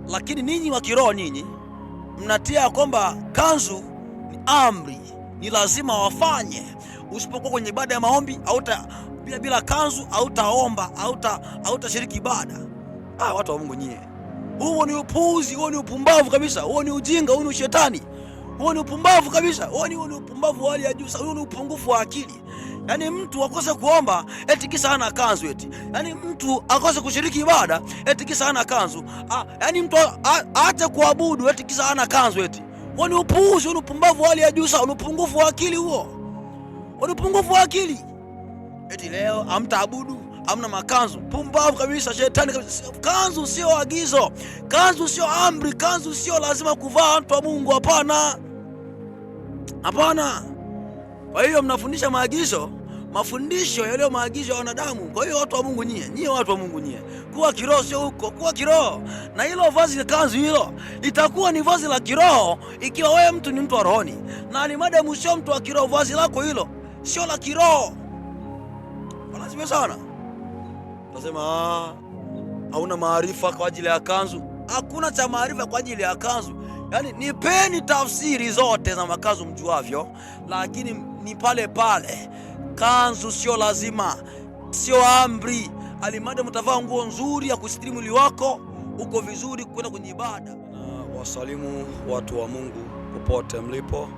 Lakini ninyi wa kiroho, nyinyi mnatia kwamba kanzu ni amri, ni lazima wafanye. Usipokuwa kwenye ibada ya maombi bila kanzu hautaomba, hautashiriki ibada. Watu wa Mungu nyie, huo ni upuuzi, huo ni upumbavu kabisa, huo ni ujinga, huo ni ushetani, huo ni upumbavu kabisa, huo ni upumbavu wa hali ya juu, huo ni upungufu wa akili. Yaani mtu akose kuomba eti kisa hana kanzu eti. Yaani mtu akose kushiriki ibada eti kisa hana kanzu. Yaani mtu aache kuabudu eti kisa hana kanzu eti. Huo ni upuuzi, huo ni upumbavu wa hali ya juu sana, ni upungufu wa akili huo. Huo ni upungufu wa akili. Eti leo hamtaabudu, hamna makanzu. Pumbavu kabisa, shetani kabisa. Kanzu sio agizo. Kanzu sio amri, kanzu sio lazima kuvaa mtu wa Mungu, hapana. Hapana. Kwa hiyo mnafundisha maagizo, mafundisho yaliyo maagizo ya wanadamu. Kwa hiyo watu wa Mungu nyie watu wa Mungu nyie, kuwa kiroho sio huko, kuwa kiroho. Na hilo vazi la kanzu hilo litakuwa ni vazi la kiroho ikiwa wewe mtu ni mtu wa rohoni. Na alimadamu sio mtu wa kiroho, vazi lako hilo sio la kiroho. Lazima sana. Utasema hauna maarifa kwa ajili ya kanzu. Hakuna cha maarifa kwa ajili ya kanzu. Yaani nipeni tafsiri zote za makanzu mjuavyo, lakini ni pale pale. Kanzu sio lazima, sio amri. Alimada mtavaa nguo nzuri ya kusitiri mwili wako, uko vizuri kwenda kwenye ibada. Na wasalimu watu wa Mungu popote mlipo.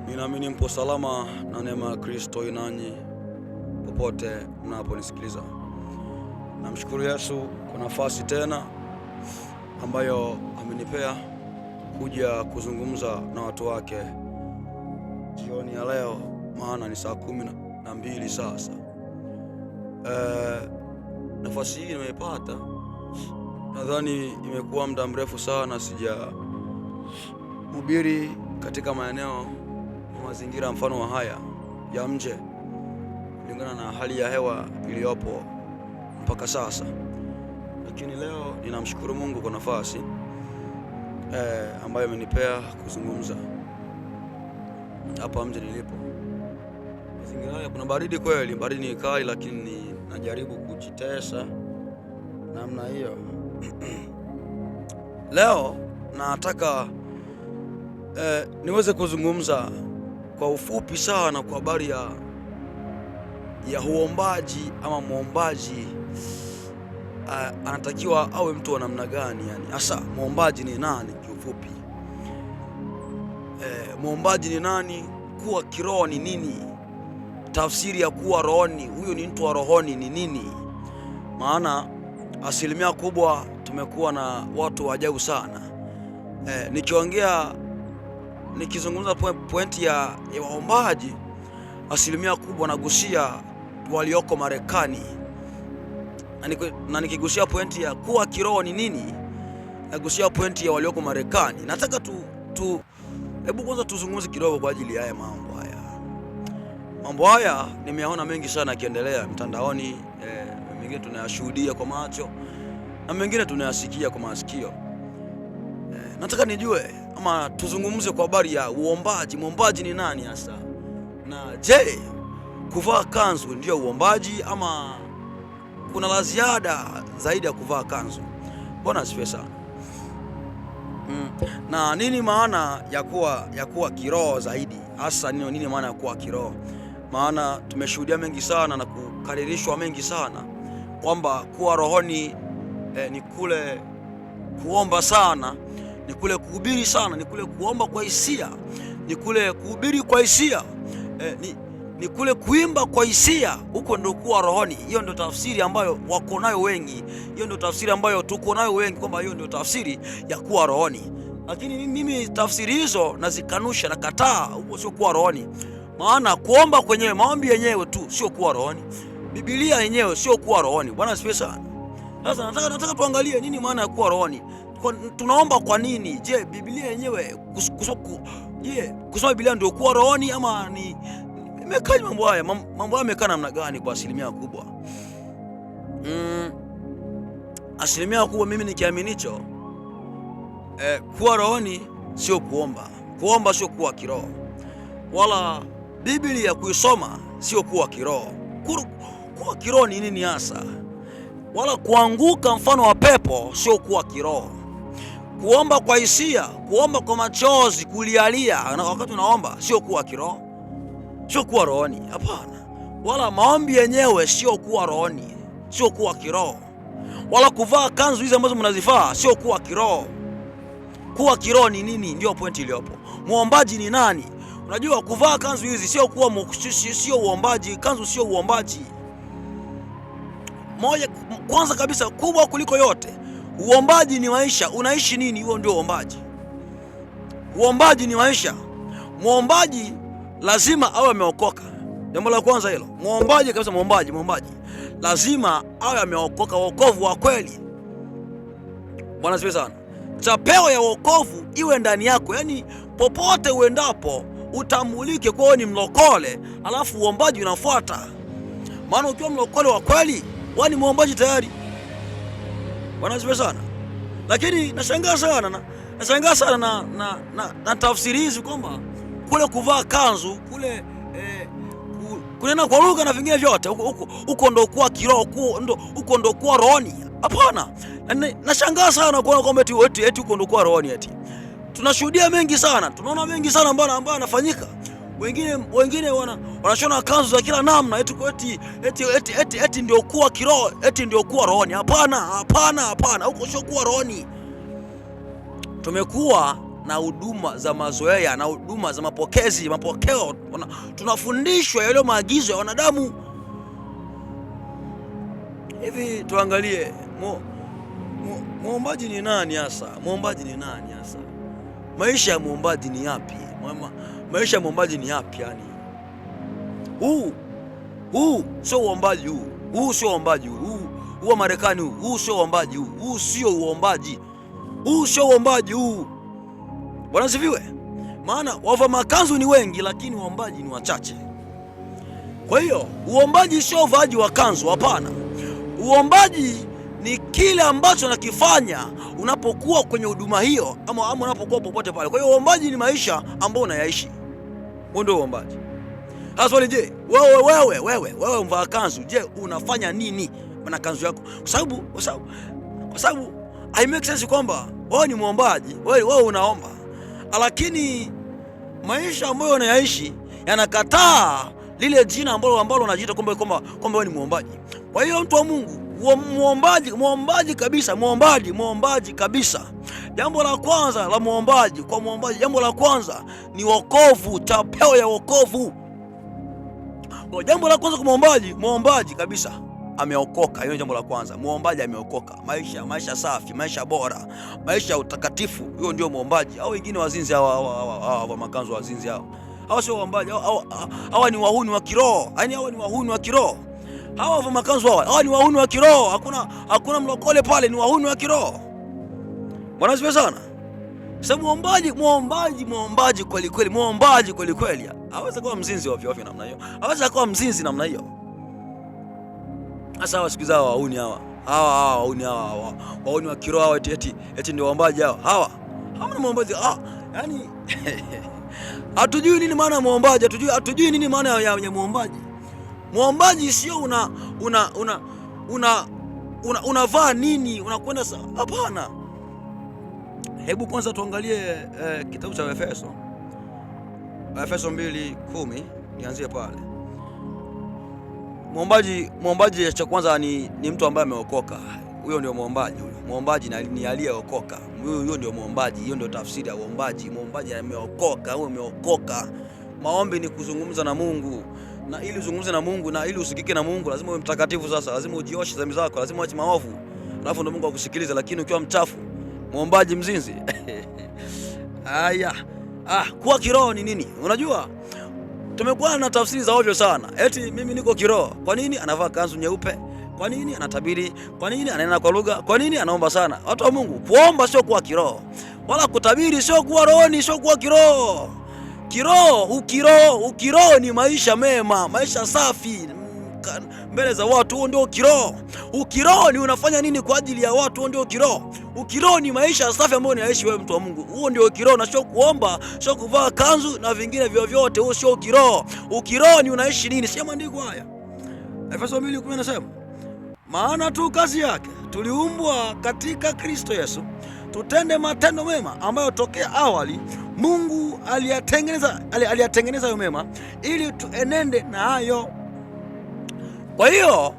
Ninaamini mpo salama na neema ya Kristo inanyi popote mnaponisikiliza. Namshukuru Yesu kwa nafasi tena ambayo amenipea kuja kuzungumza na watu wake jioni ya leo, maana ni saa 12 sasa. Nafasi hii nimeipata, nadhani imekuwa muda mrefu sana sijahubiri katika maeneo na mazingira mfano wa haya ya nje, kulingana na hali ya hewa iliyopo mpaka sasa. Lakini leo ninamshukuru Mungu kwa nafasi ambayo amenipea kuzungumza hapa mje nilipo. Mazingira haya kuna baridi kweli, baridi ni kali, lakini najaribu kujitesa namna hiyo. Leo nataka niweze kuzungumza kwa ufupi sana kwa habari ya uombaji ama muombaji. Anatakiwa awe mtu wa namna gani? Yani hasa muombaji ni nani kiufupi? Muombaji ni nani? Kuwa kiroho ni nini? Tafsiri ya kuwa rohoni, huyo ni mtu wa rohoni ni nini? Maana asilimia kubwa tumekuwa na watu wa ajabu sana. Nikizungumza pointi ya waombaji, asilimia kubwa nagusia walioko Marekani. Na nikigusia pointi ya kuwa kiroho ni nini, nagusia pointi ya walioko Marekani. Nataka hebu kwanza tuzungumze kidogo kwa ajili ya mambo haya nimeona mengi sana yakiendelea mtandaoni. Mengine tunayashuhudia kwa macho na mengine tunayasikia kwa masikio. Nataka nijue ama tuzungumze kwa habari ya uombaji. Muombaji ni nani hasa? Na je, kuvaa kanzu ndio uombaji ama kuna la ziada zaidi ya kuvaa kanzu? Bwana asifiwe sana. Na nini maana ya kuwa kiroho zaidi? Hasa nini maana ya kuwa kiroho? Maana tumeshuhudia mengi sana na kukaririshwa mengi sana kwamba kuwa rohoni ni kule kuomba sana, ni kule kuhubiri sana, ni kule kuomba kwa hisia, ni kule kuhubiri kwa hisia, ni kule kuimba kwa hisia. Huko ndio kuwa rohoni. Hiyo ndio tafsiri ambayo wako nayo wengi, hiyo ndio tafsiri ambayo tuko nayo wengi, kwamba hiyo ndio tafsiri ya kuwa rohoni. Lakini mimi tafsiri hizo nazikanusha, na kataa. Huko sio kuwa rohoni. Maana kuomba kwenyewe, maombi yenyewe tu sio kuwa rohoni. Biblia yenyewe sio kuwa rohoni. Bwana asifiwe sana. Sasa nataka tuangalie nini maana ya kuwa rohoni. Tunaomba kwa nini? Je, Biblia yenyewe kusoma Biblia ndio kuwa rohoni ama ni imekaa mambo haya yamekaa namna gani kwa asilimia kubwa? Asilimia kubwa mimi nikiaminicho, kuwa rohoni sio kuomba. Kuomba sio kuwa kiroho. Wala Biblia kuisoma sio kuwa kiroho. Kuwa kiroho ni nini hasa? wala kuanguka mfano wa pepo sio kuwa kiroho. Kuomba kwa hisia, kuomba kwa machozi, kulialia na wakati unaomba sio kuwa kiroho, sio kuwa rohoni. Hapana. Wala maombi yenyewe sio kuwa rohoni, sio kuwa kiroho. Wala kuvaa kanzu hizi ambazo mnazivaa sio kuwa kiroho. Kuwa kiroho ni nini? Ndio pointi iliyopo. Muombaji ni nani? Unajua kuvaa kanzu hizi sio kuwa sio uombaji. Kanzu sio uombaji. Moja kwanza kabisa kubwa kuliko yote, uombaji ni maisha. Unaishi nini? Huo ndio uombaji. Uombaji ni maisha. Muombaji lazima awe ameokoka. Jambo la kwanza hilo. Muombaji kabisa, muombaji lazima awe ameokoka, wokovu wa kweli. Bwana asifiwe sana. Chapeo ya wokovu iwe ndani yako, yaani popote uendapo utambulike kwa wewe ni mlokole, alafu uombaji unafuata. Maana ukiwa mlokole wa kweli, wewe ni muombaji tayari. Bwana asifiwe sana. Lakini nashangaa sana na tafsiri hizi kwamba kule kuvaa kanzu, kule kunena kwa lugha na vingine vyote huko ndo kuwa kiroho, huko ndo kuwa rohoni. Hapana. Nashangaa sana kuona kwamba eti huko ndo kuwa rohoni. Eti tunashuhudia mengi sana, tunaona mengi sana ambayo yanafanyika. Wengine wanashona kanzu za kila namna eti ndio kuwa kiroho, eti ndio kuwa rohoni. Hapana, huko sio kuwa rohoni. Tumekuwa na huduma za mazoea na huduma za mapokeo. Tunafundishwa yale maagizo ya wanadamu. Hivi tuangalie muombaji ni nani hasa? Maisha ya muombaji ni yapi? Maisha ya muombaji ni yapi yani? Huu sio uombaji huu. Huu sio uombaji huu. Huu Marekani huu sio uombaji huu. Huu sio uombaji. Huu sio uombaji huu. Bwana sifiwe. Maana wava makanzu ni wengi lakini waombaji ni wachache. Kwa hiyo uombaji sio uvaaji wa kanzu, hapana. Uombaji ni kile ambacho nakifanya unapokuwa kwenye huduma hiyo ama unapokuwa popote pale. Kwa hiyo uombaji ni maisha ambayo unayaishi. Huo ndio uombaji. Swali, je, wewe mvaa kanzu, je, unafanya nini na kanzu yako? Kwa sababu I make sense kwamba wewe ni muombaji, wewe unaomba. Lakini maisha ambayo unayaishi yanakataa lile jina ambalo unajiita kwamba wewe ni muombaji. Kwa hiyo mtu wa Mungu, muombaji kabisa. Jambo la kwanza la muombaji, jambo la kwanza ni wokovu, chapeo ya wokovu. Kwa jambo la kwanza kwa muombaji kabisa ameokoka. Hiyo jambo la kwanza, muombaji ameokoka. Maisha safi, maisha bora, maisha ya utakatifu. Hiyo ndio muombaji. Au wengine wazinzi hawa makanzu wazinzi hawa sio waombaji. Hawa ni wahuni wa kiroho. Yaani hawa ni wahuni wa kiroho. Hawa makanzu hawa ni wahuni wa kiroho. Hakuna mlokole pale, ni wahuni wa kiroho. Bwana asifiwe sana. Sababu muombaji kweli kweli. Hawezi kuwa mzinzi ovyo namna hiyo. Hawezi kuwa mzinzi namna hiyo. Sasa wasikiza hawa wahuni wahuni wa kiroho hawa eti ndio waombaji hawa. Hawana muombaji. Yaani hatujui nini maana ya muombaji, hatujui nini maana ya muombaji. Muombaji sio unavaa nini, unakwenda hapana. Hebu kwanza tuangalie kitabu cha Efeso 2:10, nianzie pale. Muombaji cha kwanza ni mtu ambaye ameokoka. Huyo ndio muombaji. Muombaji ni aliyeokoka. Huyo ndio muombaji. Hiyo ndio tafsiri ya muombaji. Muombaji ameokoka, wewe umeokoka. Maombi ni kuzungumza na Mungu. Na ili uzungumze na Mungu na ili usikike na Mungu, lazima uwe mtakatifu. Sasa lazima ujioshe dhambi zako, lazima uache maovu. Alafu ndio Mungu akusikilize. Lakini ukiwa mchafu, muombaji mzinzi. Haya. Kuwa kiroho ni nini? Unajua tumekuwa na tafsiri za ovyo sana. Eti mimi niko kiroho. Kwa nini anavaa kanzu nyeupe? Kwa nini anatabiri? Kwa nini ananena kwa lugha? Kwa nini anaomba sana? Watu wa Mungu, kuomba sio kuwa kiroho. Wala kutabiri sio kuwa rohoni, sio kuwa kiroho. Ukiroho ni maisha mema, maisha safi mbele za watu. Huo ndio kiroho. Ukiroho ni unafanya nini kwa ajili ya watu. Huo ndio kiroho. Ukiroho ni maisha safi ambayo unaishi wewe, mtu wa Mungu. Huo ndio kiroho, na sio kuomba, sio kuvaa kanzu na vingine vyovyote. Huo sio kiroho. Ukiroho ni unaishi nini? Sema maandiko haya. Efeso 2:10 nasema, maana tu kazi yake tuliumbwa katika Kristo Yesu tutende matendo mema ambayo tokea awali Mungu aliyatengeneza hayo mema ili tuenende na hayo. Kwa hiyo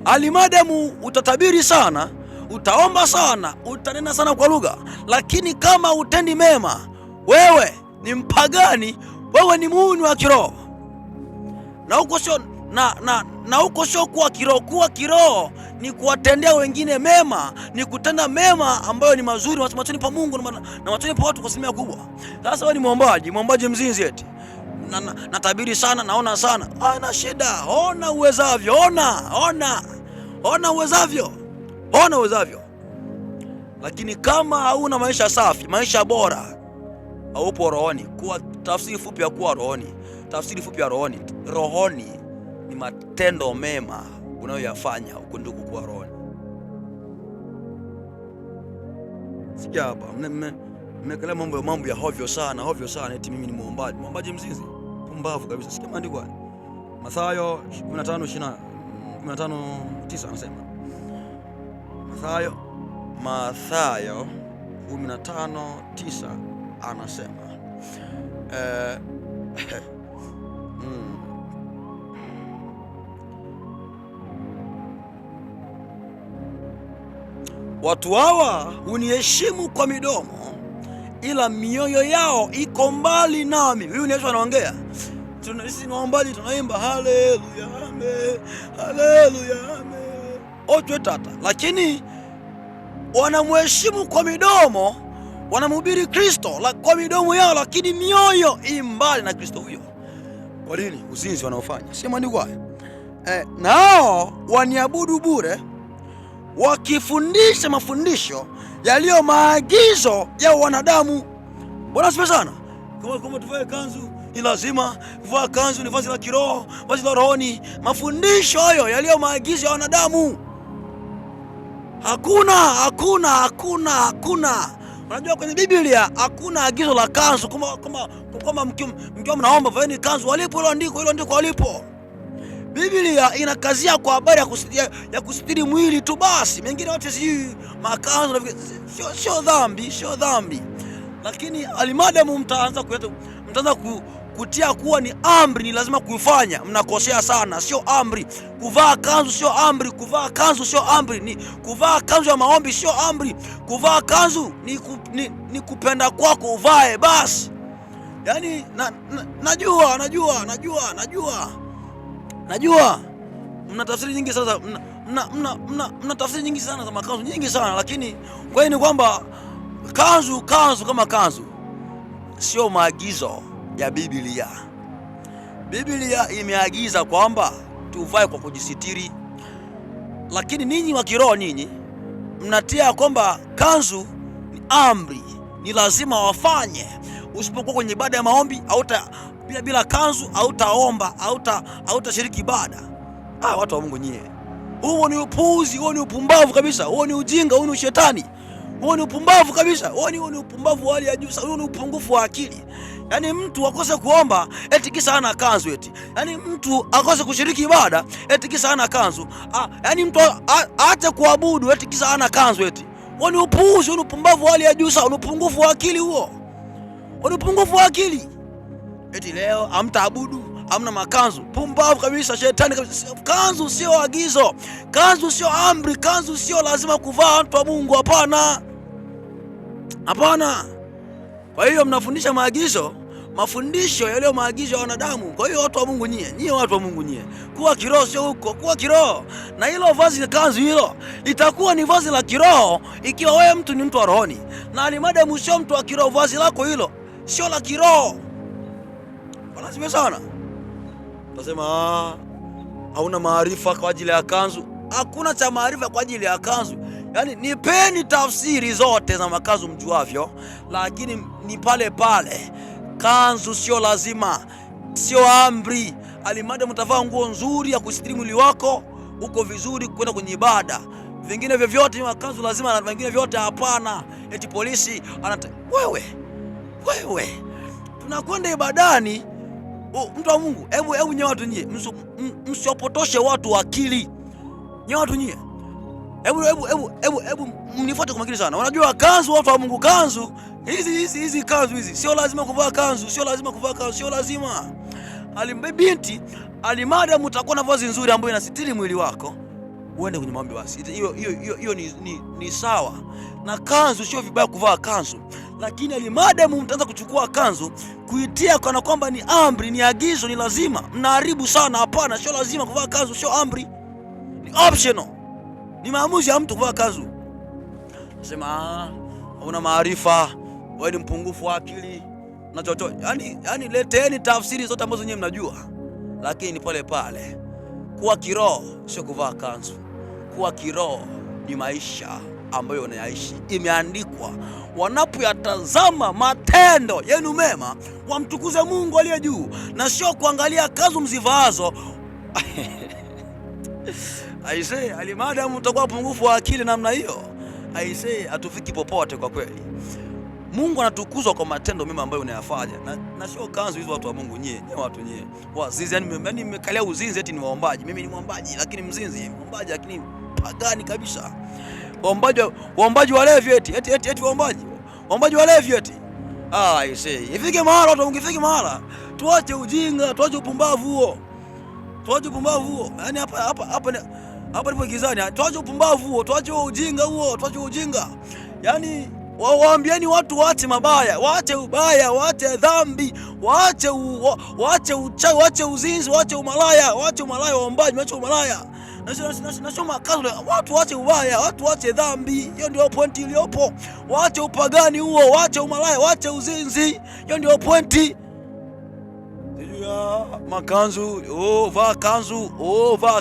alimadamu utatabiri sana, utaomba sana, utanena sana kwa lugha, lakini kama utendi mema, wewe ni mpagani, wewe ni muuni wa kiroho. Na huko sio kuwa kiroho. Kuwa kiroho ni kuwatendea wengine mema, ni kutenda mema ambayo ni mazuri machoni pa Mungu na machoni pa watu kwa asilimia kubwa. Sasa wewe ni mwombaji mzinzi eti natabiri sana, naona sana, ana shida. Ona uwezavyo, ona uwezavyo. Lakini kama hauna maisha safi, maisha bora, haupo rohoni. Kuwa tafsiri fupi ya kuwa rohoni, tafsiri fupi ya rohoni ni matendo mema unayoyafanya huko ndiko kuwa rohoni. Sikia hapa, mmekelea mambo ya hovyo sana eti mimi ni mwombaji mzinzi. Pumbavu kabisa. Sikia maandiko haya. Mathayo 15:9 anasema. Mathayo 15:9 anasema. Watu hawa huniheshimu kwa midomo, ila mioyo yao iko mbali nami. Huyu ni Yesu anaongea. Sisi ni waombaji, tunaimba haleluya amen, haleluya amen, ocho tata, lakini wanamheshimu kwa midomo, wanamhubiri Kristo kwa midomo yao, lakini mioyo imbali na Kristo huyo. Kwa nini? Uzinzi wanaofanya. Sema ni kwa nao waniabudu bure, wakifundisha mafundisho yaliyo maagizo ya wanadamu. Bwana asifiwe sana. Kama tuvae kanzu, ni lazima kuvaa kanzu, ni vazi la kiroho, vazi la rohoni. Mafundisho hayo yaliyo maagizo ya wanadamu. Hakuna. Unajua kwenye Biblia hakuna agizo la kanzu. Kama mkiwa mnaomba vaeni kanzu, walipo hilo andiko walipo. Biblia inakazia kwa habari ya kusitiri mwili tu basi. Mengine yote si makanzu, sio dhambi. Lakini alimadamu mtaanza kutia kuwa ni amri, ni lazima kuifanya, mnakosea sana. Sio amri. Kuvaa kanzu sio amri. Kuvaa kanzu sio amri. Ni kuvaa kanzu ya maombi sio amri. Kuvaa kanzu ni kupenda kwako uvae basi. Yaani najua mna tafsiri nyingi sana, mna tafsiri nyingi sana za makanzu, nyingi sana, lakini kwa hiyo ni kwamba kanzu kama kanzu sio maagizo ya Biblia. Biblia imeagiza kwamba tuvae kwa kujisitiri, lakini ninyi wa kiroho nyinyi mnatia kwamba kanzu ni amri, ni lazima wafanye. Usipokuwa kwenye ibada ya maombi bila kanzu hautaomba, hautashiriki ibada. Watu wa Mungu nyie, huo ni upuuzi, huo ni upumbavu kabisa, huo ni ujinga, huo ni ushetani, huo ni upumbavu kabisa, huo ni upumbavu wa hali ya juu, huo ni upungufu wa akili. Yaani mtu akose kuomba eti kisa hana kanzu eti. Yaani mtu akose kushiriki ibada eti kisa hana kanzu. Yaani mtu aache kuabudu eti kisa hana kanzu eti. Huo ni upuuzi, huo ni upumbavu wa hali ya juu sana, ni upungufu wa akili huo. Huo ni upungufu wa akili. Eti leo hamtaabudu, hamna makanzu. Pumbavu kabisa, shetani kabisa. Kanzu sio agizo, kanzu sio amri, kanzu sio lazima kuvaa watu wa Mungu. Hapana. Kwa hiyo mnafundisha mafundisho yaliyo maagizo ya wanadamu. Kwa hiyo watu wa Mungu nyie watu wa Mungu nyie, kuwa kiroho sio huko, kuwa kiroho. Na hilo vazi la kanzu hilo litakuwa ni vazi la kiroho ikiwa wewe mtu ni mtu wa rohoni. Na alimadamu sio mtu wa kiroho, vazi lako hilo sio la kiroho. Wanasema sana. Utasema hauna maarifa kwa ajili ya kanzu. Hakuna cha maarifa kwa ajili ya kanzu. Yaani nipeni tafsiri zote za makanzu mjuavyo, lakini ni pale. Kanzu sio lazima, sio amri. Alimada mtavaa nguo nzuri ya kusitiri mwili wako, uko vizuri kwenda kwenye ibada. Vingine vyovyote ni makanzu lazima, na vingine vyote hapana. Eti polisi wewe tunakwenda ibadani. Mtu wa Mungu, hebu nye watu nyie, msiopotoshe watu akili. Nyie watu nyie. Hebu mnifuate kwa makini sana. Unajua kanzu, watu wa Mungu, kanzu hizi kanzu hizi sio lazima kuvaa kanzu, sio lazima kuvaa kanzu, sio lazima. Binti alimadamu utakuwa na vazi nzuri ambayo inasitiri mwili wako, uende kwenye maombi basi. Hiyo ni sawa. Na kanzu sio vibaya kuvaa kanzu, lakini alimadamu mtaanza kuchukua kanzu kuitia kana kwamba ni amri, ni agizo, ni lazima, mnaharibu sana. Hapana, sio lazima kuvaa kanzu, sio amri, ni optional. Ni maamuzi ya mtu kuvaa kanzu. Nasema una maarifa, wewe ni mpungufu wa akili na chochote. Yani leteni tafsiri zote ambazo nyinyi mnajua. Lakini pale pale kuwa kiroho sio kuvaa kanzu. Kuwa kiroho ni maisha ambayo unayaishi. Imeandikwa, wanapoyatazama matendo yenu mema wamtukuze Mungu aliye juu, na sio kuangalia kanzu mzivaazo. Aisee, alimadamu utakuwa pungufu wa akili namna hiyo, aisee, hatufiki popote kwa kweli. Mungu anatukuzwa kwa matendo mema ambayo unayafanya, na sio kanzu hizo. Watu wa Mungu nyie watu nyie wazinzi, yani nimekalia uzinzi eti ni waombaji. Mimi ni mwombaji lakini mzinzi, mwombaji lakini pagani kabisa. Waombaji walevi eti waombaji walevi eti. Aisee, ifike mahali watu ungefike mahali tuache ujinga, tuache upumbavu huo. Tuache upumbavu huo. Yaani hapa ndipo gizani. Tuache upumbavu huo, tuache ujinga huo, tuache ujinga. Yaani waambieni watu waache mabaya, waache ubaya, waache dhambi, waache uchawi, waache uzinzi, waache umalaya, waombaji, waache umalaya. Nasoma kazi, watu waache ubaya, watu waache dhambi. Hiyo ndio pointi iliyopo. Waache upagani huo, waache umalaya, waache uzinzi. Hiyo ndio pointi. Makanzu, vaa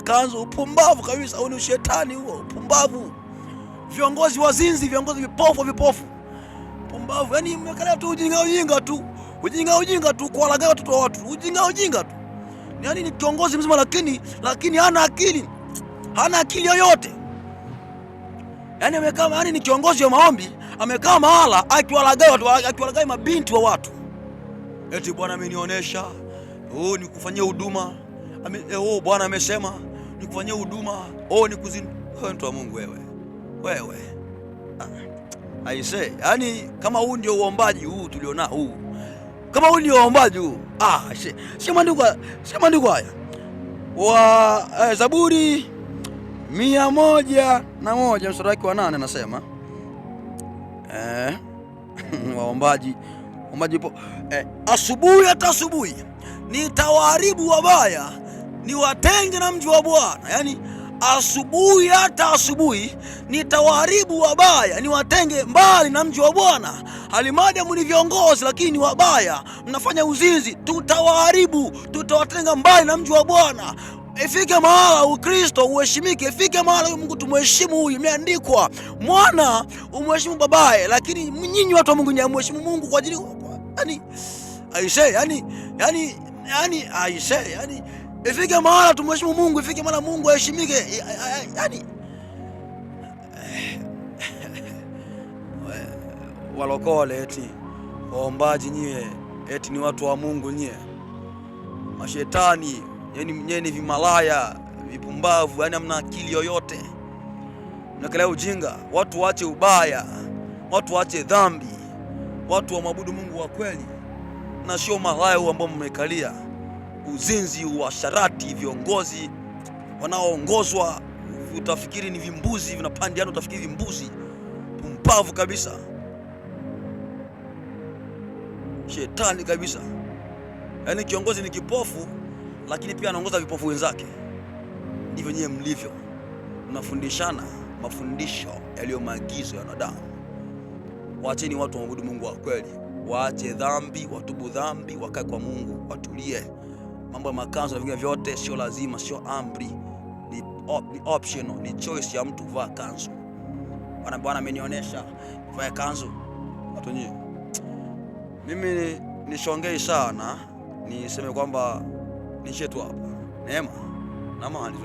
kanzu, upumbavu kabisa. Huo ni shetani huo, upumbavu. Viongozi wazinzi, viongozi vipofu, pumbavu. Yaani mmekalea tu ujinga tu, kuwalagai watoto wa watu, ujinga tu. Yaani ni kiongozi mzima lakini hana akili yoyote. Yaani ni kiongozi wa maombi, amekaa mahala akiwalagai mabinti wa watu. Eti Bwana amenionyesha, nikufanyia huduma. Bwana amesema nikufanyia huduma. Mtu wa Mungu wewe. Aisee, yani kama huu ndio uombaji huu tuliona huu. Kama huu ndio uombaji huu. Sema haya. Zaburi 101 mstari wake wa 8 anasema waombaji asubuhi hata asubuhi nitawaharibu wabaya, niwatenge na mji wa Bwana. Yaani asubuhi hata asubuhi nitawaharibu wabaya, niwatenge mbali na mji wa Bwana. Halimadamu ni viongozi lakini ni wabaya, mnafanya uzinzi, tutawaharibu, tutawatenga mbali na mji wa Bwana. Ifike mahala Ukristo uheshimike, ifike mahala huyu Mungu tumheshimu. Huyu imeandikwa, mwana umheshimu babaye, lakini nyinyi watu wa Mungu nyamheshimu Mungu kwa ajili ifike mahala tumheshimu Mungu, ifike mahala Mungu aheshimike. Walokole eti waombaji nyie, eti ni watu wa Mungu nyie, mashetani. Nyie ni vimalaya, vipumbavu, hamna akili yoyote. Mnakalea ujinga. Watu waache ubaya, watu waache dhambi, watu waabudu Mungu wa kweli, na sio malaya huu ambao mmekalia. Uzinzi, uasharati, viongozi wanaoongozwa utafikiri ni vimbuzi vinapandiana, utafikiri vimbuzi. Pumbavu kabisa, shetani kabisa. Yaani kiongozi ni kipofu lakini pia anaongoza vipofu wenzake. Ndivyo nyie mlivyo. Mnafundishana mafundisho yaliyo maagizo ya wanadamu. Waacheni watu waabudu Mungu wa kweli, waache dhambi, watubu dhambi, wakae kwa Mungu, watulie. Mambo ya makanzu na vingine vyote sio lazima, sio amri, ni optional, ni choice ya mtu kuvaa kanzu. Bwana amenionyesha vaa kanzu. Watu nyie, mimi nishongei sana, niseme kwamba nishe tu hapa. Neema na amani.